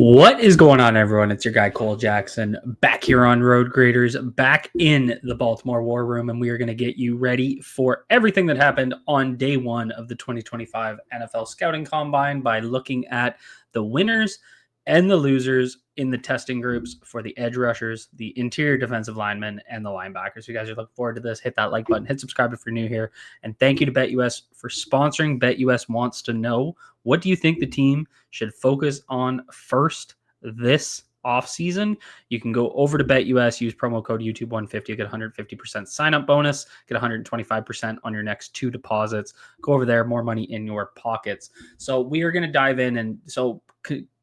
What is going on, everyone? It's your guy Cole Jackson back here on Road Graders, back in the Baltimore War Room, and we are going to get you ready for everything that happened on day one of the 2025 NFL Scouting Combine by looking at the winners and the losers in the testing groups for the edge rushers, the interior defensive linemen, and the linebackers. You guys are looking forward to this. Hit that like button, hit subscribe if you're new here, and thank you to BetUS for sponsoring. BetUS wants to know, what do you think the team should focus on first this offseason? You can go over to BetUS, use promo code YouTube150, get 150% sign up bonus, get 125% on your next two deposits. Go over there, more money in your pockets. So we are going to dive in, and so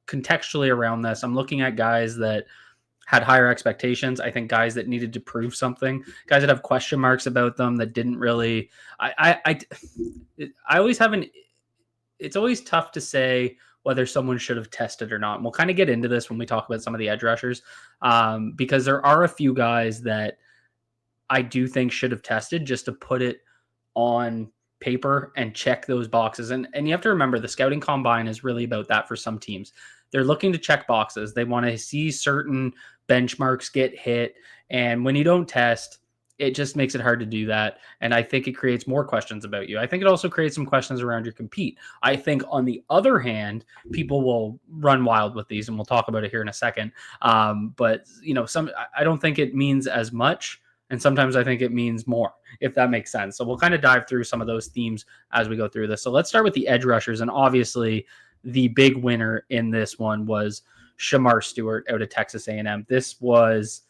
contextually around this, I'm looking at guys that had higher expectations. I think guys that needed to prove something, guys that have question marks about them that didn't really. I always have an. It's always tough to say whether someone should have tested or not. And we'll kind of get into this when we talk about some of the edge rushers, because there are a few guys that I do think should have tested just to put it on paper and check those boxes. And you have to remember, the scouting combine is really about that for some teams. They're looking to check boxes. They want to see certain benchmarks get hit. And when you don't test, it just makes it hard to do that. And I think it creates more questions about you. I think it also creates some questions around your compete. I think on the other hand, people will run wild with these, and we'll talk about it here in a second. But I don't think it means as much. And sometimes I think it means more, if that makes sense. So we'll kind of dive through some of those themes as we go through this. So let's start with the edge rushers. And obviously the big winner in this one was Shemar Stewart out of Texas A&M. This was,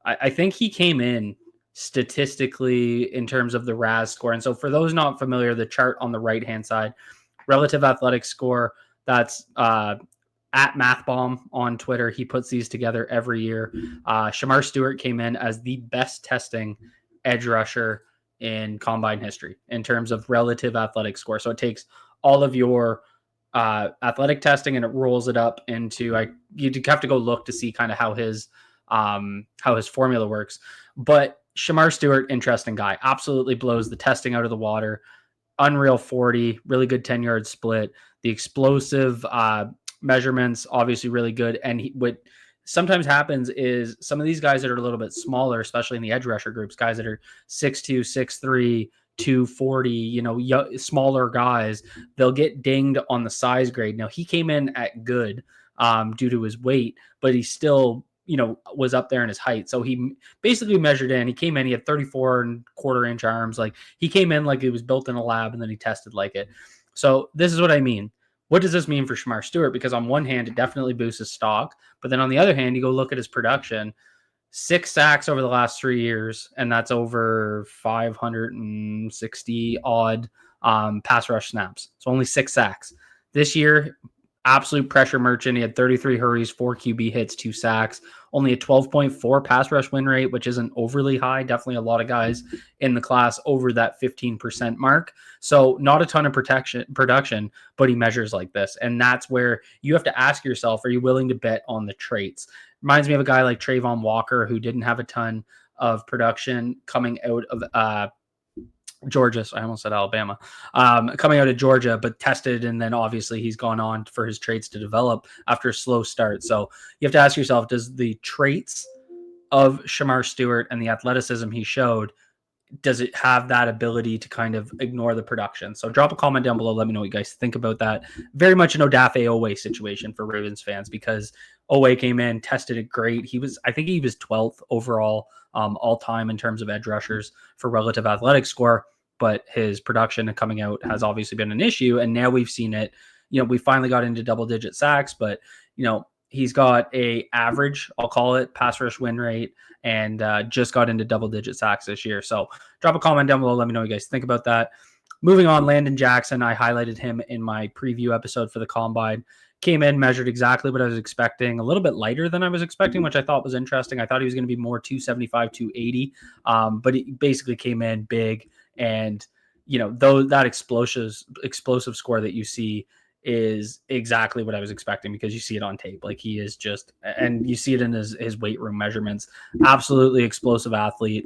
I think he came in statistically in terms of the RAS score. And so for those not familiar, the chart on the right-hand side, relative athletic score, that's at MathBomb on Twitter. He puts these together every year. Shemar Stewart came in as the best testing edge rusher in combine history in terms of relative athletic score. So it takes all of your athletic testing and it rolls it up into, you have to go look to see kind of how his formula works. But Shemar Stewart, interesting guy, absolutely blows the testing out of the water. Unreal 40, really good 10-yard split. The explosive measurements, obviously really good. And what sometimes happens is some of these guys that are a little bit smaller, especially in the edge rusher groups, guys that are 6'2", 6'3", 240, smaller guys, they'll get dinged on the size grade. Now, he came in at good due to his weight, but he still was up there in his height. So he basically measured in. He came in, he had 34.25-inch arms. Like, he came in like he was built in a lab, and then he tested like it. So this is what I mean. What does this mean for Shemar Stewart? Because on one hand, it definitely boosts his stock. But then on the other hand, you go look at his production. 6 sacks over the last 3 years, and that's over 560 odd pass rush snaps. So only 6 sacks. This year, absolute pressure merchant. He had 33 hurries, 4 QB hits, 2 sacks, only a 12.4 pass rush win rate, which isn't overly high. Definitely a lot of guys in the class over that 15% mark. So not a ton of production, but he measures like this. And that's where you have to ask yourself, are you willing to bet on the traits? Reminds me of a guy like Trayvon Walker, who didn't have a ton of production coming out of Georgia. So I almost said Alabama, coming out of Georgia, but tested. And then obviously he's gone on for his traits to develop after a slow start. So you have to ask yourself, does the traits of Shemar Stewart and the athleticism he showed, does it have that ability to kind of ignore the production? So drop a comment down below. Let me know what you guys think about that. Very much an Odafe Oweh situation for Ravens fans, because Oweh came in, tested it great. I think he was 12th overall all time in terms of edge rushers for relative athletic score, but his production coming out has obviously been an issue. And now we've seen it, we finally got into double digit sacks, but he's got a average, I'll call it, pass rush win rate, and just got into double digit sacks this year. So drop a comment down below. Let me know what you guys think about that. Moving on, Landon Jackson, I highlighted him in my preview episode for the Combine. Came in, measured exactly what I was expecting, a little bit lighter than I was expecting, which I thought was interesting. I thought he was going to be more 275, 280, but he basically came in big. And, though that explosive score that you see is exactly what I was expecting, because you see it on tape. Like, he is just, and you see it in his weight room measurements, absolutely explosive athlete.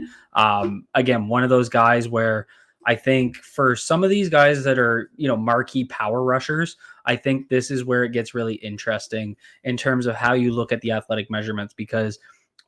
Again, one of those guys where I think for some of these guys that are, marquee power rushers, I think this is where it gets really interesting in terms of how you look at the athletic measurements, because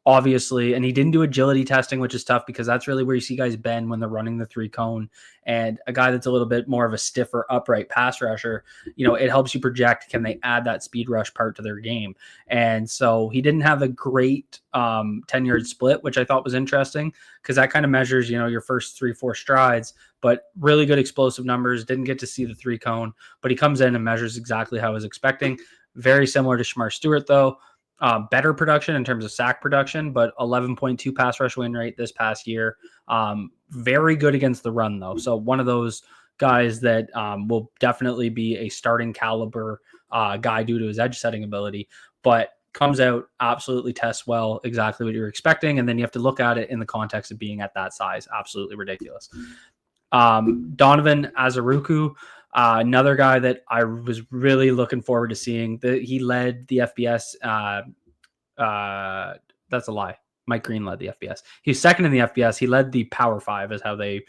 obviously, and he didn't do agility testing, which is tough because that's really where you see guys bend when they're running the 3-cone. And a guy that's a little bit more of a stiffer upright pass rusher, it helps you project, can they add that speed rush part to their game? And so he didn't have a great 10-yard split, which I thought was interesting because that kind of measures, your first 3-4 strides, but really good explosive numbers. Didn't get to see the 3-cone, but he comes in and measures exactly how I was expecting. Very similar to Shemar Stewart, though. Better production in terms of sack production, but 11.2 pass rush win rate this past year. Very good against the run, though. So one of those guys that will definitely be a starting caliber guy due to his edge setting ability, but comes out, absolutely tests well, exactly what you're expecting. And then you have to look at it in the context of being at that size. Absolutely ridiculous. Donovan Azaruku, another guy that I was really looking forward to seeing. He led the FBS. That's a lie. Mike Green led the FBS. He's second in the FBS. He led the Power 5 is how they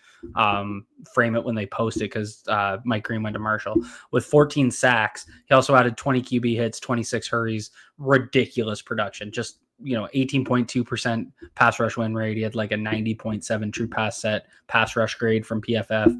frame it when they post it, because Mike Green went to Marshall with 14 sacks. He also added 20 QB hits, 26 hurries. Ridiculous production. Just 18.2% pass rush win rate. He had like a 90.7 true pass set pass rush grade from PFF.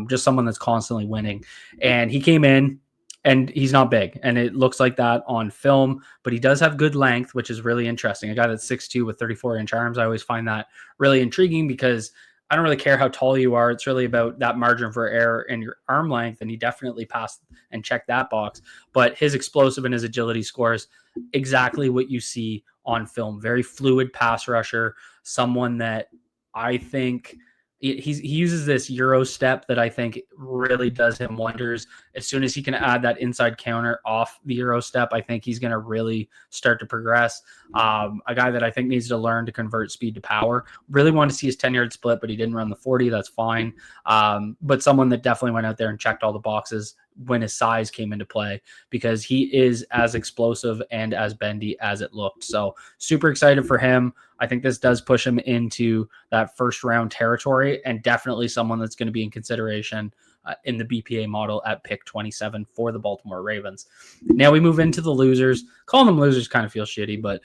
Just someone that's constantly winning. And he came in, and he's not big, and it looks like that on film, but he does have good length, which is really interesting. A guy that's 6'2" with 34-inch arms, I always find that really intriguing, because I don't really care how tall you are. It's really about that margin for error and your arm length, and he definitely passed and checked that box. But his explosive and his agility scores exactly what you see on film. Very fluid pass rusher, someone that I think he uses this Euro step that I think really does him wonders. As soon as he can add that inside counter off the Euro step, I think he's going to really start to progress. A guy that I think needs to learn to convert speed to power. Really wanted to see his 10-yard split, but he didn't run the 40. That's fine. But someone that definitely went out there and checked all the boxes when his size came into play, because he is as explosive and as bendy as it looked. So super excited for him. I think this does push him into that first round territory, and definitely someone that's going to be in consideration in the BPA model at pick 27 for the Baltimore Ravens. Now we move into the losers. Calling them losers kind of feels shitty, but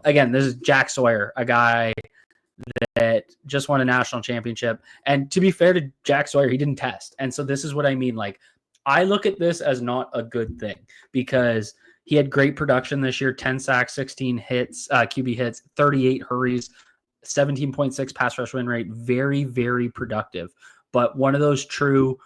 again, this is Jack Sawyer, a guy that just won a national championship. And to be fair to Jack Sawyer, he didn't test. And so this is what I mean. Like, I look at this as not a good thing, because he had great production this year, 10 sacks, 16 hits, QB hits, 38 hurries, 17.6 pass rush win rate. Very, very productive. But one of those true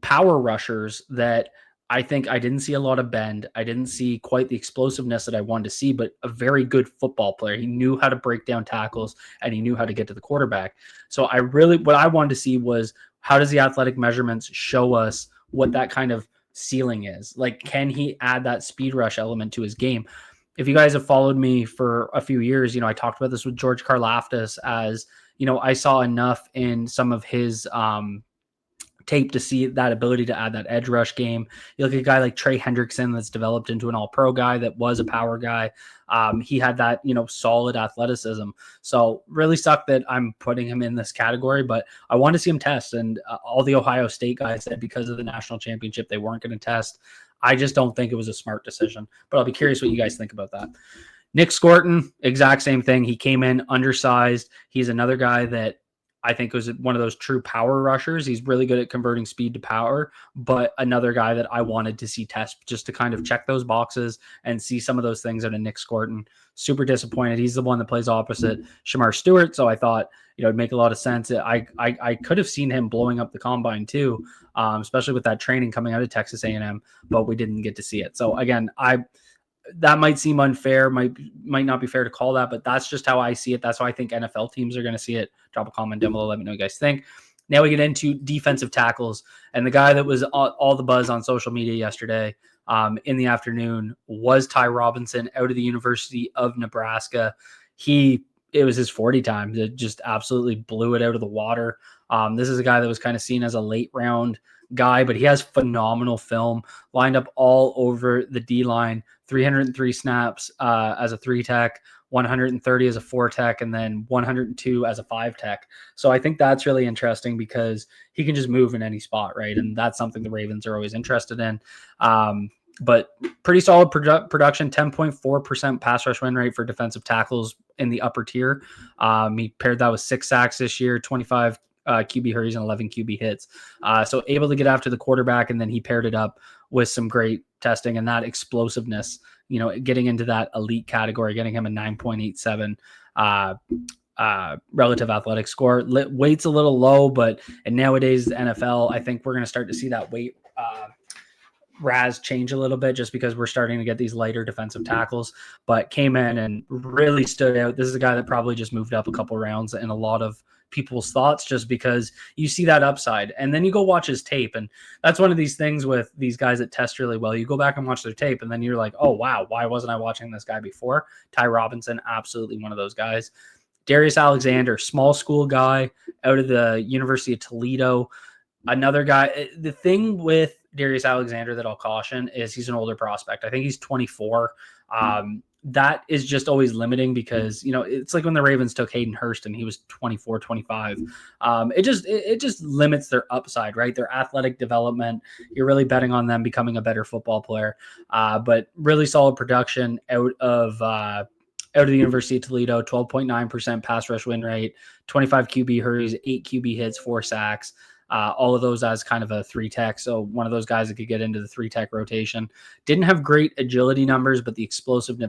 power rushers that I think I didn't see a lot of bend. I didn't see quite the explosiveness that I wanted to see, but a very good football player. He knew how to break down tackles, and he knew how to get to the quarterback. So what I wanted to see was, how does the athletic measurements show us what that kind of ceiling is? Like, can he add that speed rush element to his game? If you guys have followed me for a few years, I talked about this with George Karlaftis, as, I saw enough in some of his tape to see that ability to add that edge rush game. You look at a guy like Trey Hendrickson that's developed into an all-pro guy that was a power guy. He had that, solid athleticism. So really sucked that I'm putting him in this category, but I want to see him test. And all the Ohio State guys said because of the national championship, they weren't going to test. I just don't think it was a smart decision, but I'll be curious what you guys think about that. Nick Scorton, exact same thing. He came in undersized. He's another guy that I think was one of those true power rushers. He's really good at converting speed to power, but another guy that I wanted to see test just to kind of check those boxes and see some of those things out of Nick Scorton. Super disappointed. He's the one that plays opposite Shemar Stewart. So I thought, it'd make a lot of sense. I could have seen him blowing up the combine too, especially with that training coming out of Texas A&M, but we didn't get to see it. So again, that might seem unfair, might not be fair to call that, but that's just how I see it. That's how I think NFL teams are going to see it. Drop a comment down below. Let me know what you guys think. Now we get into defensive tackles, and the guy that was all the buzz on social media yesterday in the afternoon was Ty Robinson out of the University of Nebraska. It was his 40 time. It just absolutely blew it out of the water. This is a guy that was kind of seen as a late round guy, but he has phenomenal film, lined up all over the D line, 303 snaps as a 3-tech, 130 as a 4 tech, and then 102 as a 5 tech. So I think that's really interesting because he can just move in any spot, right? And that's something the Ravens are always interested in. But pretty solid production, 10.4% pass rush win rate for defensive tackles in the upper tier. He paired that with 6 sacks this year, 25 QB hurries and 11 QB hits. So able to get after the quarterback, and then he paired it up with some great testing and that explosiveness, getting into that elite category, getting him a 9.87 relative athletic score. Weight's a little low, but in nowadays the NFL, I think we're going to start to see that weight RAS change a little bit just because we're starting to get these lighter defensive tackles, but came in and really stood out. This is a guy that probably just moved up a couple rounds in a lot of people's thoughts just because you see that upside. And then you go watch his tape. And that's one of these things with these guys that test really well. You go back and watch their tape and then you're like, oh, wow, why wasn't I watching this guy before? Ty Robinson, absolutely one of those guys. Darius Alexander, small school guy out of the University of Toledo. Another guy, the thing with Darius Alexander that I'll caution is he's an older prospect. I think he's 24. That is just always limiting because, it's like when the Ravens took Hayden Hurst and he was 24, 25. It just limits their upside, right? Their athletic development. You're really betting on them becoming a better football player. But really solid production out of the University of Toledo, 12.9% pass rush win rate, 25 QB hurries, 8 QB hits, 4 sacks. All of those as kind of a 3-tech. So one of those guys that could get into the 3-tech rotation. Didn't have great agility numbers, but the explosive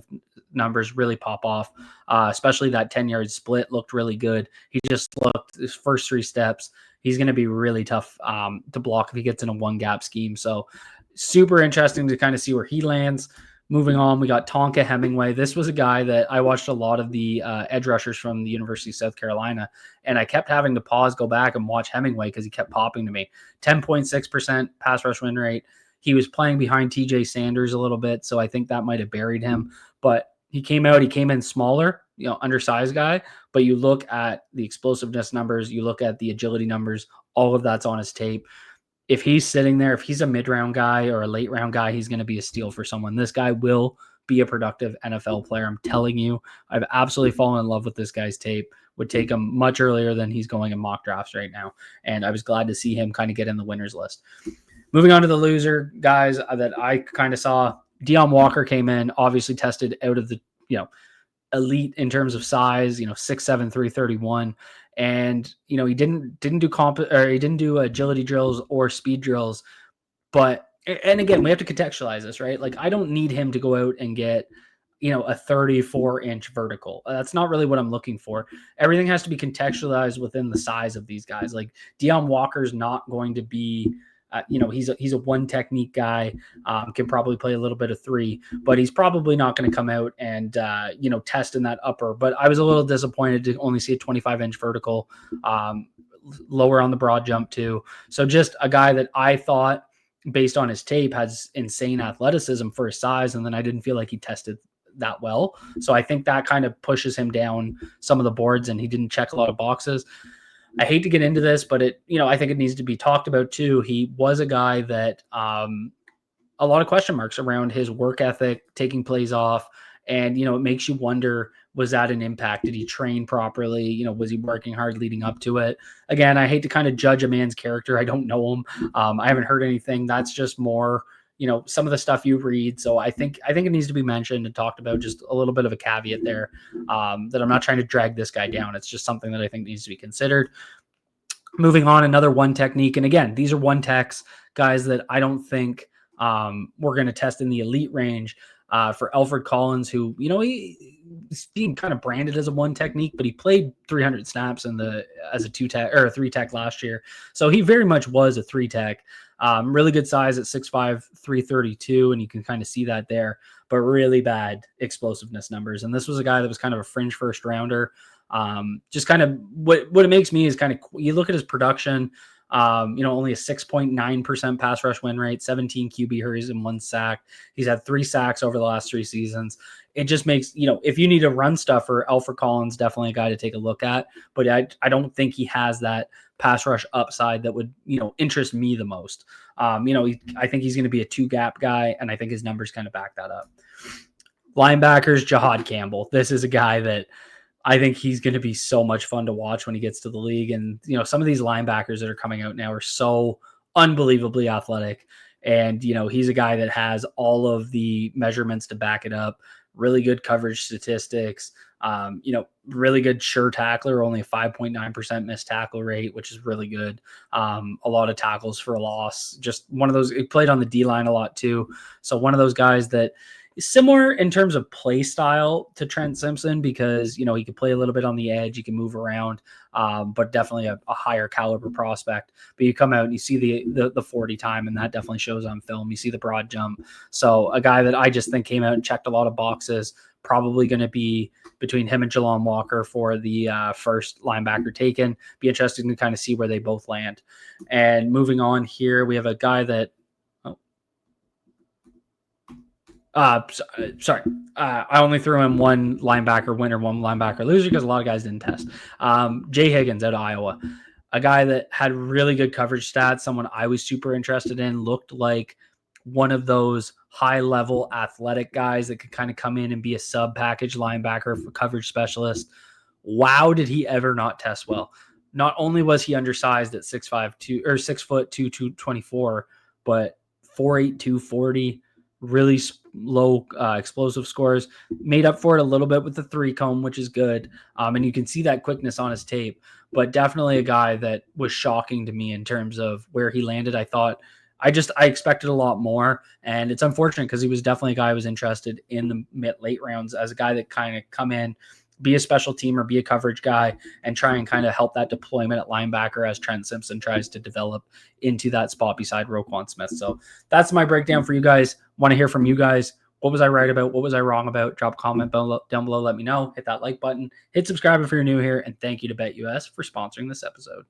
numbers really pop off, especially that 10-yard split looked really good. He just looked his first 3 steps. He's going to be really tough to block if he gets in a 1-gap scheme. So super interesting to kind of see where he lands. Moving on, we got Tonka Hemingway. This was a guy that I watched a lot of the edge rushers from the University of South Carolina, and I kept having to pause, go back, and watch Hemingway because he kept popping to me. 10.6% pass rush win rate. He was playing behind TJ Sanders a little bit, so I think that might have buried him. But he came in smaller, undersized guy, but you look at the explosiveness numbers, you look at the agility numbers, all of that's on his tape. If he's sitting there, if he's a mid-round guy or a late-round guy, he's going to be a steal for someone. This guy will be a productive NFL player. I'm telling you, I've absolutely fallen in love with this guy's tape. Would take him much earlier than he's going in mock drafts right now. And I was glad to see him kind of get in the winner's list. Moving on to the loser guys that I kind of saw, Deion Walker came in, obviously tested out of the, elite in terms of size, 6'7", 331. And, he didn't do agility drills or speed drills. But, and again, we have to contextualize this, right? Like, I don't need him to go out and get, a 34-inch vertical. That's not really what I'm looking for. Everything has to be contextualized within the size of these guys. Like, Deion Walker's not going to be, he's a 1 technique guy, can probably play a little bit of 3, but he's probably not going to come out and, test in that upper. But I was a little disappointed to only see a 25-inch vertical, lower on the broad jump too. So just a guy that I thought, based on his tape, has insane athleticism for his size, and then I didn't feel like he tested that well. So I think that kind of pushes him down some of the boards, and he didn't check a lot of boxes. I hate to get into this, but I think it needs to be talked about too. He was a guy that a lot of question marks around his work ethic, taking plays off, and it makes you wonder, was that an impact? Did he train properly? Was he working hard leading up to it? Again, I hate to kind of judge a man's character. I don't know him. I haven't heard anything. That's just more some of the stuff you read. So I think it needs to be mentioned and talked about. Just a little bit of a caveat there, that I'm not trying to drag this guy down. It's just something that I think needs to be considered. Moving on, another 1 technique. And again, these are 1 techs, guys that I don't think we're going to test in the elite range. For Alfred Collins, who, he's being kind of branded as a 1 technique, but he played 300 snaps as a 2-tech or a 3-tech last year. So he very much was a 3-tech. Really good size at 6'5", 332, and you can kind of see that there, but really bad explosiveness numbers. And this was a guy that was kind of a fringe first rounder. Just kind of what it makes me is kind of, you look at his production, only a 6.9% pass rush win rate, 17 QB hurries and 1 sack. He's had 3 sacks over the last 3 seasons. It just makes, if you need a run stuffer, Alfred Collins, definitely a guy to take a look at, but I don't think he has that pass rush upside that would, interest me the most. I think he's going to be a 2-gap guy, and I think his numbers kind of back that up. Linebackers, Jahad Campbell. This is a guy that I think he's going to be so much fun to watch when he gets to the league. And, you know, some of these linebackers that are coming out now are so unbelievably athletic. And, you know, he's a guy that has all of the measurements to back it up, really good coverage statistics, you know, really good sure tackler, only a 5.9% missed tackle rate, which is really good. A lot of tackles for a loss. Just one of those, he played on the D line a lot too. So one of those guys that similar in terms of play style to Trent Simpson, because, you know, he can play a little bit on the edge, he can move around, but definitely a higher caliber prospect. But you come out and you see the 40 time, and that definitely shows on film. You see the broad jump. So a guy that I just think came out and checked a lot of boxes, probably going to be between him and Jalon Walker for the first linebacker taken. Be interesting to kind of see where they both land. And moving on here, we have a guy that, sorry. I only threw in one linebacker winner, one linebacker loser, because a lot of guys didn't test. Jay Higgins out of Iowa, a guy that had really good coverage stats, someone I was super interested in, looked like one of those high-level athletic guys that could kind of come in and be a sub-package linebacker for coverage specialist. Wow, did he ever not test well? Not only was he undersized at 6'5", or 6'2", 224, but 4'8", 240, really low explosive scores, made up for it a little bit with the 3-cone, which is good. And you can see that quickness on his tape, but definitely a guy that was shocking to me in terms of where he landed. I expected a lot more, and it's unfortunate because he was definitely a guy I was interested in the late rounds as a guy that kind of come in, be a special teamer, be a coverage guy, and try and kind of help that deployment at linebacker as Trent Simpson tries to develop into that spot beside Roquan Smith. So that's my breakdown for you guys. Want to hear from you guys. What was I right about? What was I wrong about? Drop a comment down below. Let me know. Hit that like button. Hit subscribe if you're new here. And thank you to BetUS for sponsoring this episode.